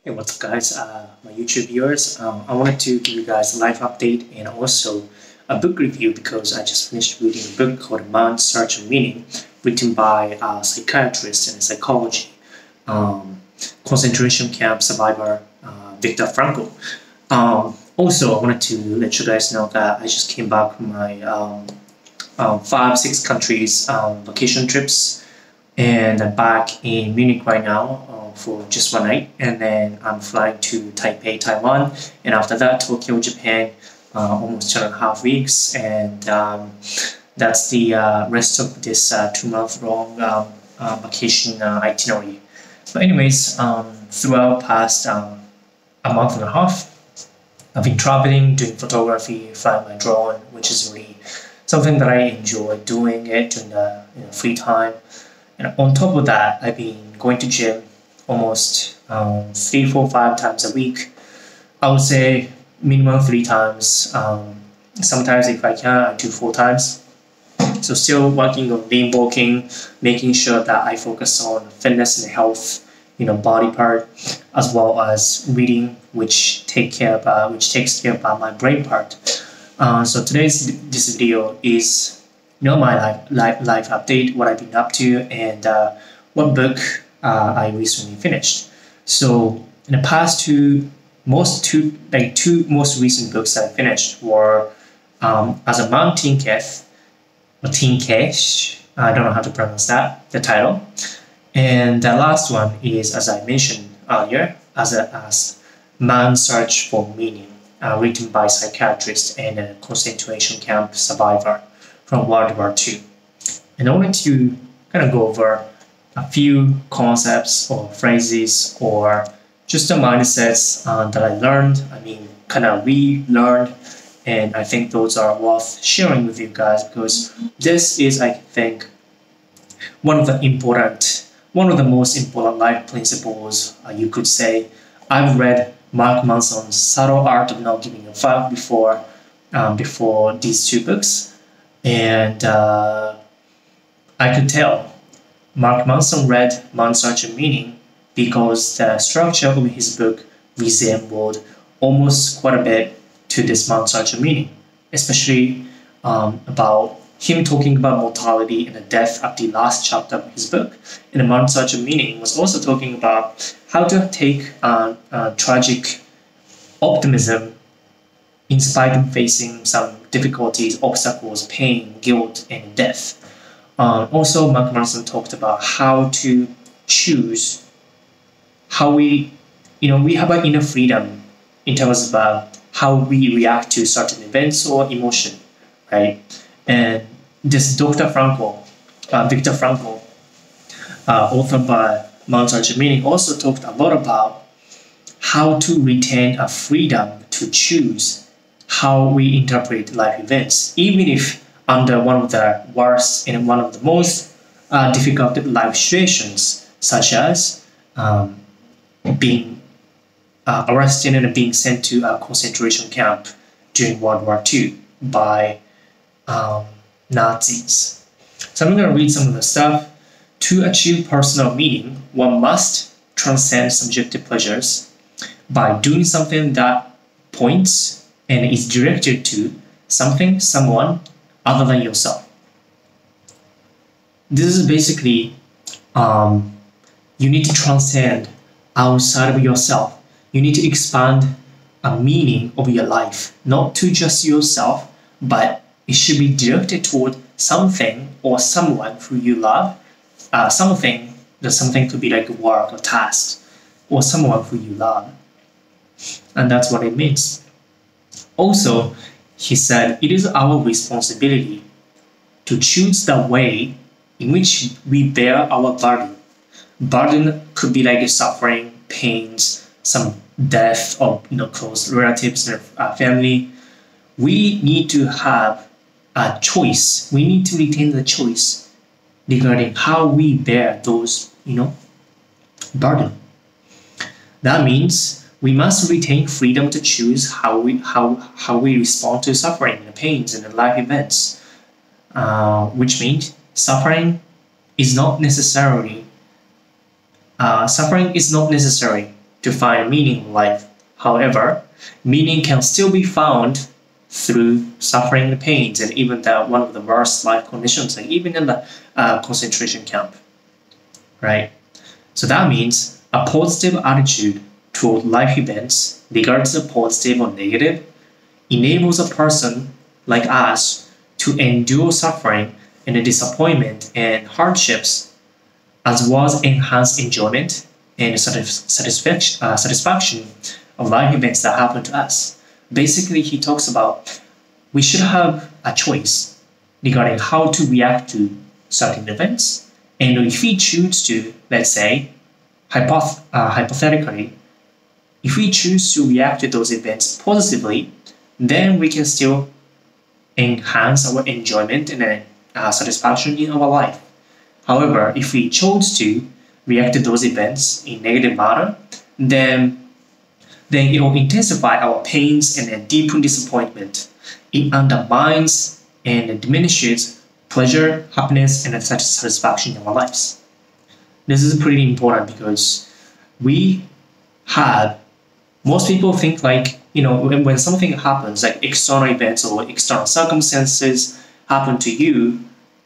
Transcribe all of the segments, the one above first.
Hey, what's up guys, my YouTube viewers. I wanted to give you guys a live update and also a book review because I just finished reading a book called Man's Search of Meaning, written by a psychiatrist and psychology concentration camp survivor VIKTOR FRANKL. Also, I wanted to let you guys know that I just came back from my 5-6 countries vacation trips, and I'm back in Munich right now for just one night, and then I'm flying to Taipei, Taiwan, and after that Tokyo, Japan, almost 2.5 weeks, and that's the rest of this 2-month long vacation itinerary. But anyways, throughout past a month and a half, I've been traveling, doing photography, flying my drone, which is really something that I enjoy doing it during the free time. And on top of that, I've been going to gym almost 3, 4, 5 times a week. I would say minimum 3 times. Sometimes if I can, I do 4 times. So still working on lean bulking, making sure that I focus on fitness and health, body part, as well as reading, which takes care of my brain part. So this video is my life update, what I've been up to, and what book I recently finished. So in the past two most recent books that I finished were As a Man Thinketh, or Thinketh, I don't know how to pronounce that, the title. And the last one is, as I mentioned earlier, as Man's Search for Meaning, written by a psychiatrist and a concentration camp survivor from World War II. And I wanted to kind of go over a few concepts or phrases or just the mindsets that I learned, kind of relearned, and I think those are worth sharing with you guys because this is, I think, one of the most important life principles, you could say. I've read Mark Manson's Subtle Art of Not Giving a Fuck before these 2 books, and I could tell Mark Manson read Man's Search of Meaning because the structure of his book resembled almost quite a bit to this Man's Search of Meaning, especially about him talking about mortality and the death at the last chapter of his book. And the Man's Search of Meaning was also talking about how to take tragic optimism in spite of facing some difficulties, obstacles, pain, guilt, and death. Also, Mark Manson talked about how to choose how we have an inner freedom in terms of how we react to certain events or emotion, right? And this Dr. Frankl, VIKTOR FRANKL, author by Man's Search of Meaning, also talked a lot about how to retain a freedom to choose how we interpret life events, even if under one of the worst and one of the most difficult life situations, such as being arrested and being sent to a concentration camp during World War II by Nazis. So I'm going to read some of the stuff. To achieve personal meaning, one must transcend subjective pleasures by doing something that points and is directed to something, someone other than yourself. This is basically, you need to transcend outside of yourself. You need to expand a meaning of your life, not to just yourself, but it should be directed toward something or someone who you love. Something could be like work or task, or someone who you love. And that's what it means. Also, he said, it is our responsibility to choose the way in which we bear our burden. Burden could be like suffering, pains, some death of close relatives and family. We need to have a choice. We need to retain the choice regarding how we bear those burden. That means we must retain freedom to choose how we respond to suffering and pains and life events, which means suffering is not necessary to find meaning in life. However, meaning can still be found through suffering and pains, and even one of the worst life conditions, like even in the concentration camp, right? So that means a positive attitude toward life events, regardless of positive or negative, enables a person like us to endure suffering and disappointment and hardships, as well as enhance enjoyment and satisfaction of life events that happen to us. Basically, he talks about we should have a choice regarding how to react to certain events, and if we choose to, let's say, hypothetically, if we choose to react to those events positively, then we can still enhance our enjoyment and satisfaction in our life. However, if we chose to react to those events in negative manner, then it will intensify our pains and deepen disappointment. It undermines and diminishes pleasure, happiness, and satisfaction in our lives. This is pretty important because most people think like, when something happens, like external events or external circumstances happen to you,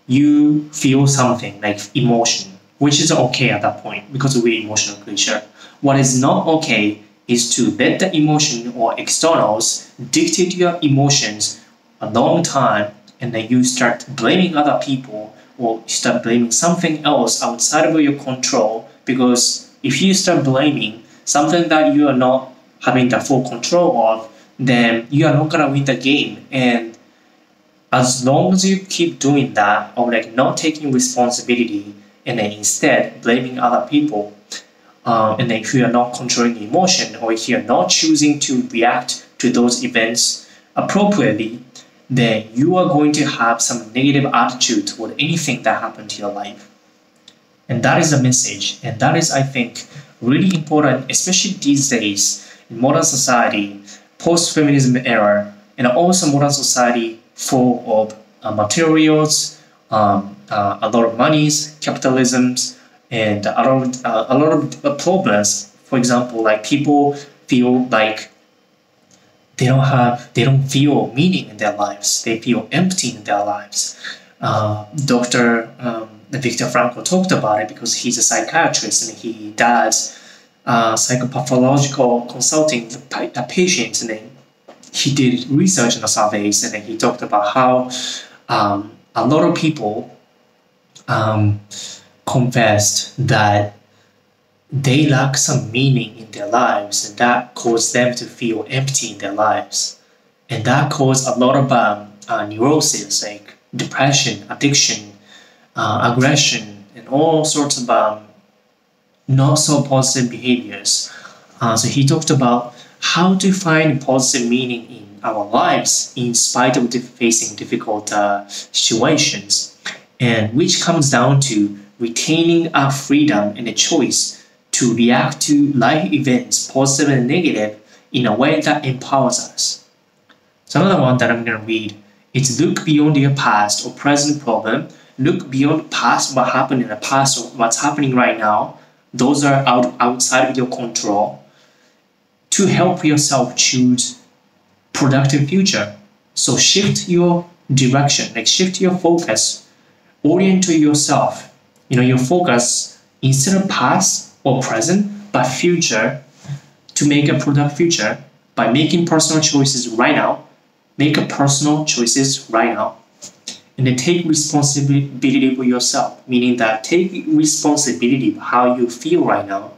you feel something like emotion, which is okay at that point because we're emotional creature. What is not okay is to let the emotion or externals dictate your emotions a long time, and then you start blaming other people or you start blaming something else outside of your control, because if you start blaming something that you are not having the full control of, then you are not going to win the game. And as long as you keep doing that, or like not taking responsibility and then instead blaming other people, and then if you are not controlling emotion, or if you are not choosing to react to those events appropriately, then you are going to have some negative attitude toward anything that happened to your life. And that is the message. And that is, I think, really important, especially these days in modern society, post-feminism era, and also modern society full of materials, a lot of monies, capitalisms, and a lot of problems. For example, like people feel like they don't feel meaning in their lives. They feel empty in their lives. Dr. VIKTOR FRANKL talked about it because he's a psychiatrist and he does psychopathological consulting to patients, and then he did research in the surveys, and then he talked about how a lot of people confessed that they lack some meaning in their lives, and that caused them to feel empty in their lives. And that caused a lot of neuroses like depression, addiction, aggression, and all sorts of not so positive behaviors. So he talked about how to find positive meaning in our lives in spite of facing difficult situations, and which comes down to retaining our freedom and a choice to react to life events, positive and negative, in a way that empowers us. So another one that I'm going to read is look beyond your past or present problem. Look beyond past, what happened in the past or what's happening right now. Those are outside of your control, to help yourself choose productive future. So shift your direction, like shift your focus, orient to yourself, your focus instead of past or present, but future, to make a productive future by making personal choices right now. Make a personal choices right now, and then take responsibility for yourself, meaning that take responsibility for how you feel right now.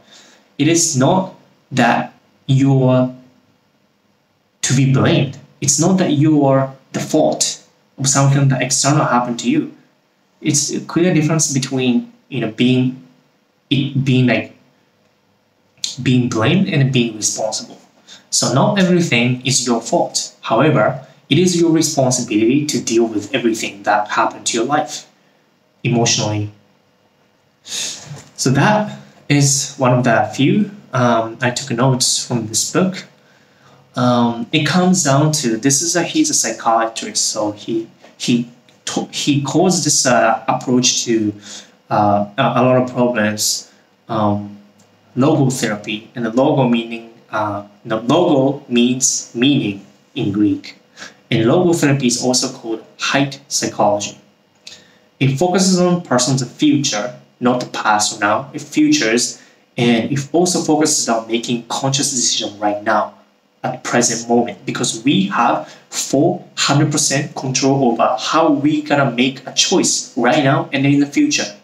It is not that you're to be blamed. It's not that you are the fault of something that external happened to you. It's a clear difference between being blamed and being responsible. So not everything is your fault. However, it is your responsibility to deal with everything that happened to your life emotionally. So that is one of the few I took notes from this book. It comes down to he's a psychiatrist, so he calls this approach to a lot of problems logotherapy, and the logo means meaning in Greek. And logotherapy is also called height psychology. It focuses on person's future, not the past or now, it futures, and it also focuses on making conscious decisions right now, at present moment, because we have 400% control over how we gonna make a choice right now and in the future.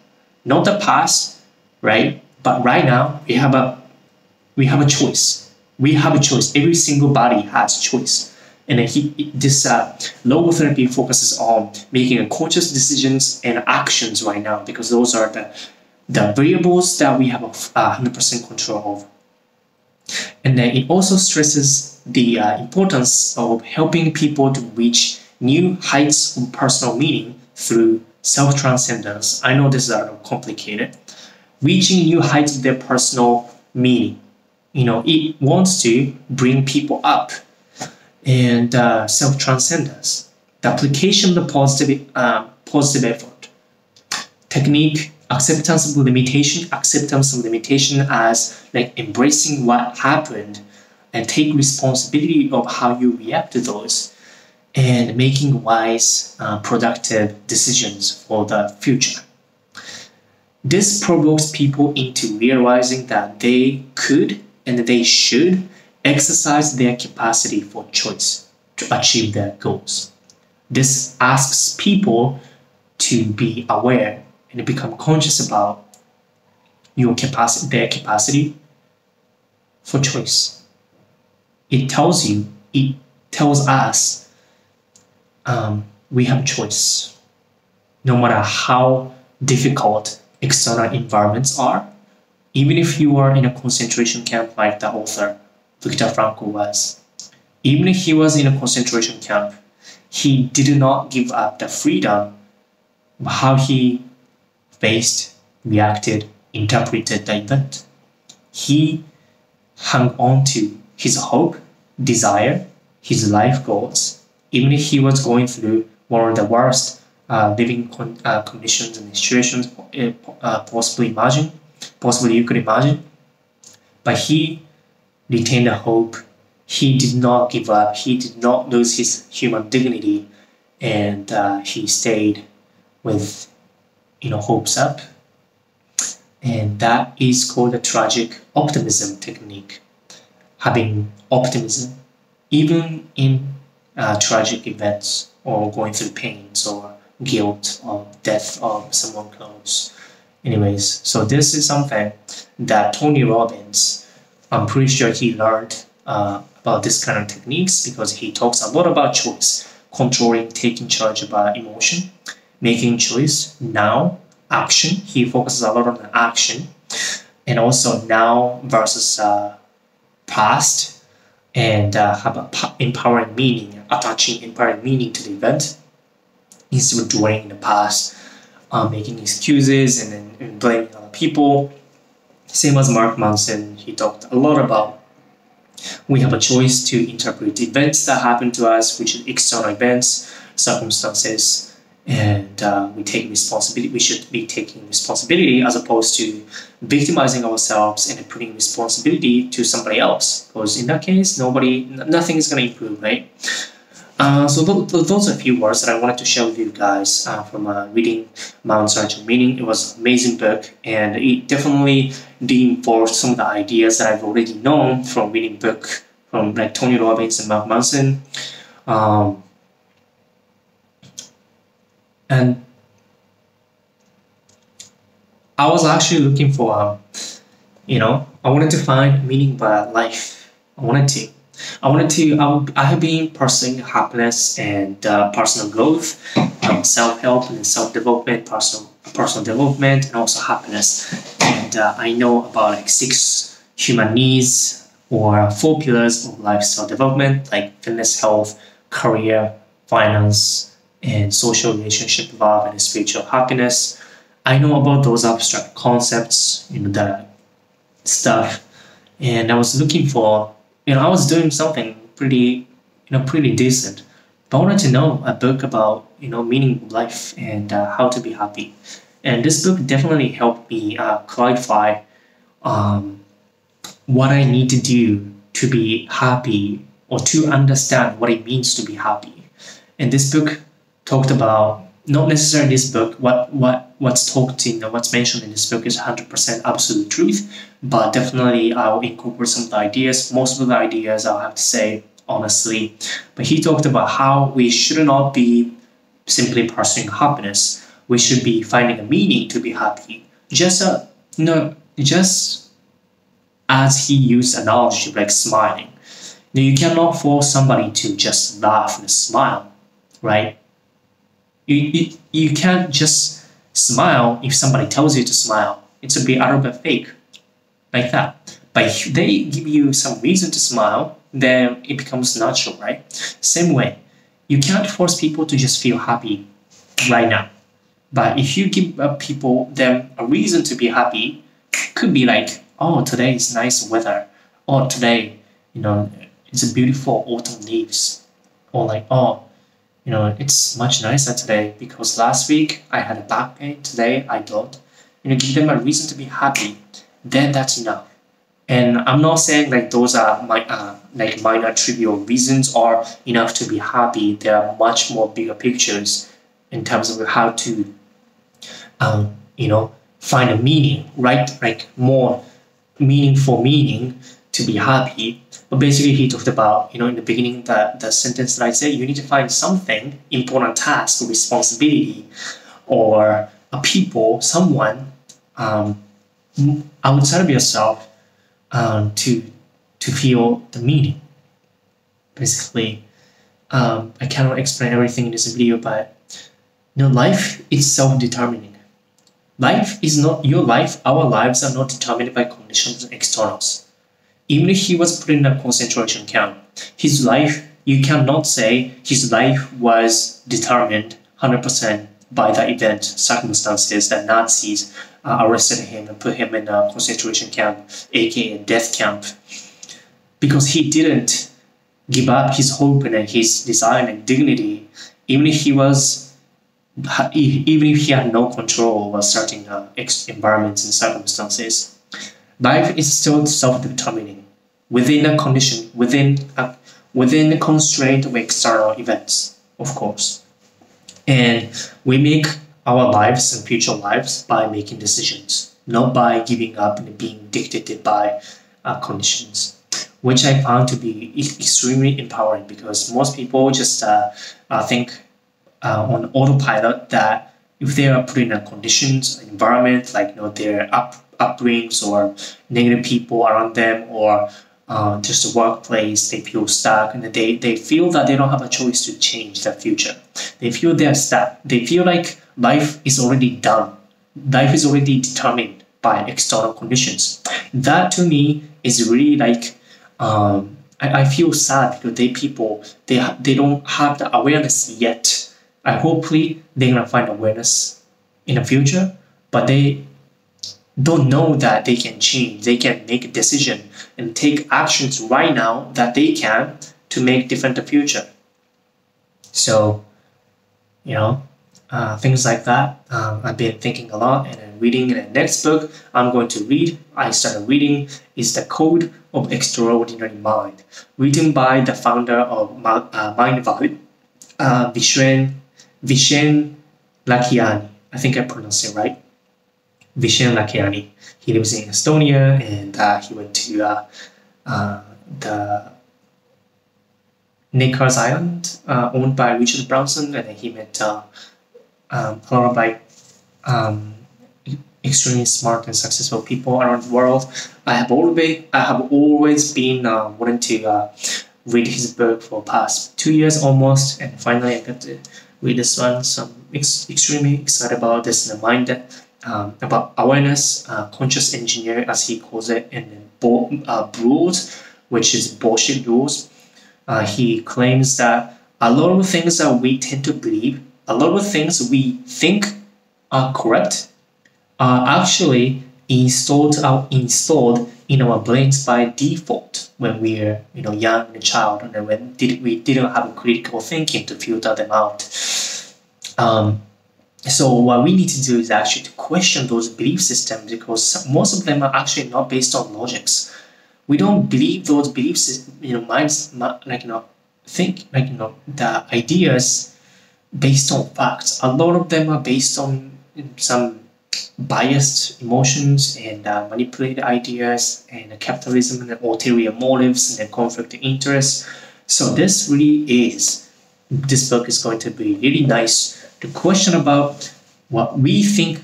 Not the past, right? But right now we have a choice. We have a choice. Every single body has a choice. And this logotherapy focuses on making conscious decisions and actions right now, because those are the variables that we have 100% control over. And then it also stresses the importance of helping people to reach new heights of personal meaning through self-transcendence. I know this is complicated. Reaching new heights of their personal meaning. It wants to bring people up, and self-transcendence. The application of the positive effort. Technique, acceptance of limitation as like embracing what happened and take responsibility of how you react to those, and making wise, productive decisions for the future. This provokes people into realizing that they could and they should exercise their capacity for choice to achieve their goals. This asks people to be aware and become conscious about their capacity for choice. It tells us we have a choice. No matter how difficult external environments are, even if you are in a concentration camp like the author VIKTOR FRANKL was. Even if he was in a concentration camp, he did not give up the freedom of how he faced, reacted, interpreted the event. He hung on to his hope, desire, his life goals, even if he was going through one of the worst living conditions and situations possibly you could imagine. But he retained the hope. He did not give up. He did not lose his human dignity, and he stayed with hopes up. And that is called the tragic optimism technique. Having optimism even in tragic events or going through pains or guilt or death of someone close. Anyways, so this is something that Tony Robbins, I'm pretty sure he learned about this kind of techniques, because he talks a lot about choice, controlling, taking charge about emotion, making choice, now, action. He focuses a lot on the action, and also now versus past, and have an empowering meaning, attaching empowering meaning to the event, instead of dwelling in the past, making excuses and then blaming other people. Same as Mark Manson, he talked a lot about we have a choice to interpret events that happen to us, which are external events, circumstances, and we take responsibility. We should be taking responsibility as opposed to victimizing ourselves and putting responsibility to somebody else. Because in that case, nothing is going to improve, right? So those are a few words that I wanted to share with you guys from reading Mount Searching Meaning. It was an amazing book, and it definitely reinforced some of the ideas that I've already known from reading book from like Tony Robbins and Mark Manson. And I was actually looking for, I wanted to find meaning by life. I have been pursuing happiness and personal growth, self-help and self-development, personal development, and also happiness. And I know about like 6 human needs or 4 pillars of lifestyle development, like fitness, health, career, finance, and social relationship, love, and spiritual happiness. I know about those abstract concepts, that stuff, and I was looking for. I was doing something pretty decent, but I wanted to know a book about, meaning of life and how to be happy. And this book definitely helped me clarify what I need to do to be happy or to understand what it means to be happy. And this book talked about, not necessarily this book, what's talked in, what's mentioned in this book is 100% absolute truth, but definitely I'll incorporate some of the ideas. Most of the ideas I'll have to say honestly, but he talked about how we should not be simply pursuing happiness. We should be finding a meaning to be happy. Just as he used analogy like smiling. You cannot force somebody to just laugh and smile, right? You can't just smile if somebody tells you to smile. It's a bit out of a fake, like that. But if they give you some reason to smile, then it becomes natural, right? Same way, you can't force people to just feel happy right now. But if you give them a reason to be happy, could be like, oh, today is nice weather, or today, it's a beautiful autumn leaves, or like, oh, it's much nicer today because last week I had a back pain, today I don't. Give them a reason to be happy, then that's enough. And I'm not saying like those are minor trivial reasons are enough to be happy. There are much more bigger pictures in terms of how to, find a meaning, right? Like more meaningful meaning to be happy. But basically he talked about, in the beginning, the sentence that I said, you need to find something, important task or responsibility, or a people, someone outside of yourself to feel the meaning. Basically, I cannot explain everything in this video, but life is self-determining. Life is not your life. Our lives are not determined by conditions and externals. Even if he was put in a concentration camp, his life, you cannot say his life was determined 100% by the event, circumstances that Nazis arrested him and put him in a concentration camp, aka death camp, because he didn't give up his hope and his desire and dignity, even if he had no control over certain environments and circumstances. Life is still self-determining within a condition, within the constraint of external events, of course. And we make our lives and future lives by making decisions, not by giving up and being dictated by conditions, which I found to be extremely empowering, because most people just think on autopilot that if they are put in a conditions, environment, like their upbringings or negative people around them, or just a workplace, they feel stuck, and they feel that they don't have a choice to change their future. They feel they're stuck. They feel like life is already done. Life is already determined by external conditions. That to me is really like, I feel sad because they don't have the awareness yet. Hopefully they're gonna find awareness in the future, but they don't know that they can change. They can make a decision and take actions right now that they can to make different the future. So, things like that. I've been thinking a lot, and I'm reading. And the next book I started reading, is The Code of Extraordinary Mind, written by the founder of Mind Valley, Vishen Lakhiani. I think I pronounced it right. Vishen Lakhiani. He lives in Estonia, and he went to the Neckars Island, owned by Richard Branson, and then he met a lot of extremely smart and successful people around the world. I have always been wanting to read his book for the past 2 years almost, and finally I got to read this one. So I'm extremely excited about this, the mind about awareness, conscious engineering as he calls it, and rules, which is bullshit rules. He claims that a lot of things that we tend to believe, a lot of things we think are correct, are actually installed in our brains by default when we're young and a child, and when we didn't have critical thinking to filter them out. So what we need to do is actually to question those belief systems, because most of them are actually not based on logics. we don't believe those beliefs, think the ideas based on facts. A lot of them are based on some biased emotions and manipulated ideas and capitalism and ulterior motives and conflict of interest. So this book is going to be really nice to question about what we think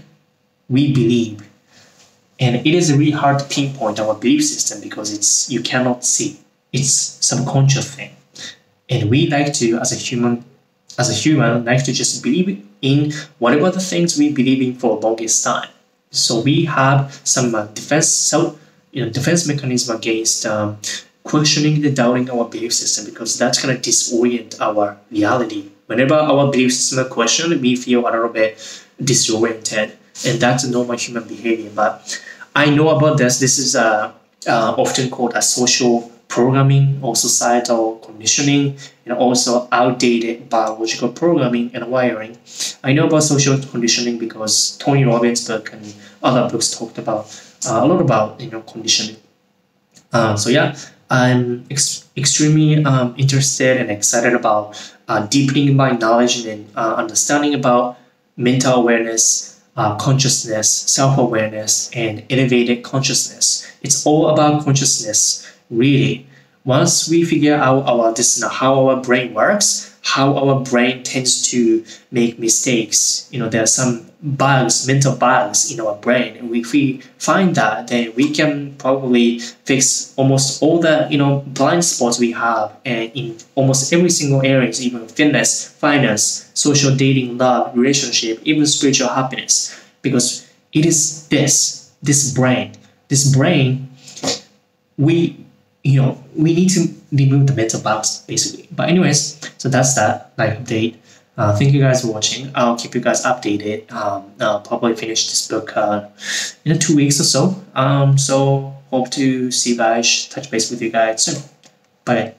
we believe. And it is really hard to pinpoint our belief system because you cannot see. It's subconscious thing. And we like to, as a human, like to just believe in whatever the things we believe in for the longest time. So we have some defense mechanism against questioning and doubting our belief system, because that's going to disorient our reality. Whenever our belief system is questioned, we feel a little bit disoriented, and that's a normal human behavior. But I know about this. This is often called a social programming or societal conditioning, and also outdated biological programming and wiring. I know about social conditioning because Tony Robbins' book and other books talked about a lot about conditioning. So yeah, I'm extremely interested and excited about deepening my knowledge and understanding about mental awareness, consciousness, self-awareness, and elevated consciousness. It's all about consciousness, really. Once we figure out how our brain works, how our brain tends to make mistakes, there are some mental bugs in our brain, and if we find that, then we can probably fix almost all the blind spots we have, and in almost every single area, even fitness, finance, social dating, love, relationship, even spiritual happiness, because it is this brain, we need to remove the mental bugs, basically. But anyways, so that's that life update. Thank you guys for watching. I'll keep you guys updated. I'll probably finish this book in 2 weeks or so. So hope to see you guys, touch base with you guys soon. Bye.